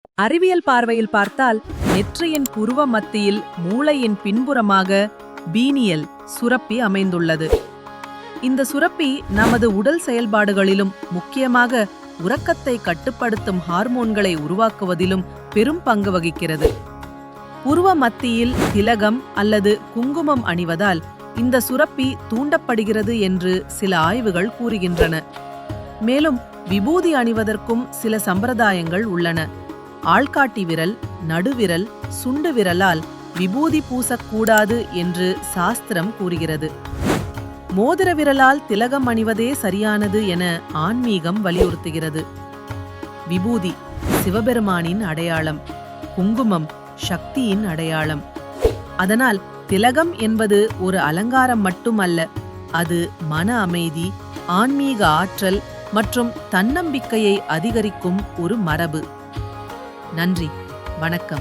அறிவியல் பார்வையில் பார்த்தால் நெற்றியின் புருவ மத்தியில் மூளையின் பின்புறமாக பீனியல் சுரப்பி அமைந்துள்ளது. இந்த சுரப்பி நமது உடல் செயல்பாடுகளிலும் முக்கியமாக உறக்கத்தை கட்டுப்படுத்தும் ஹார்மோன்களை உருவாக்குவதிலும் பெரும் பங்கு வகிக்கிறது. புருவ மத்தியில் திலகம் அல்லது குங்குமம் அணிவதால் இந்த சுரப்பி தூண்டப்படுகிறது என்று சில ஆய்வுகள் கூறுகின்றன. மேலும் விபூதி அணிவதற்கும் சில சம்பிரதாயங்கள் உள்ளன. ஆள்காட்டி விரல், நடுவிரல், சுண்டு விரலால் விபூதி பூசக்கூடாது என்று சாஸ்திரம் கூறுகிறது. மோதிர விரலால் திலகம் அணிவதே சரியானது என ஆன்மீகம் வலியுறுத்துகிறது. விபூதி சிவபெருமானின் அடையாளம், குங்குமம் சக்தியின் அடையாளம். அதனால் திலகம் என்பது ஒரு அலங்காரம் மட்டுமல்ல, அது மன அமைதி, ஆன்மீக ஆற்றல் மற்றும் தன்னம்பிக்கையை அதிகரிக்கும் ஒரு மரபு. நன்றி, வணக்கம்.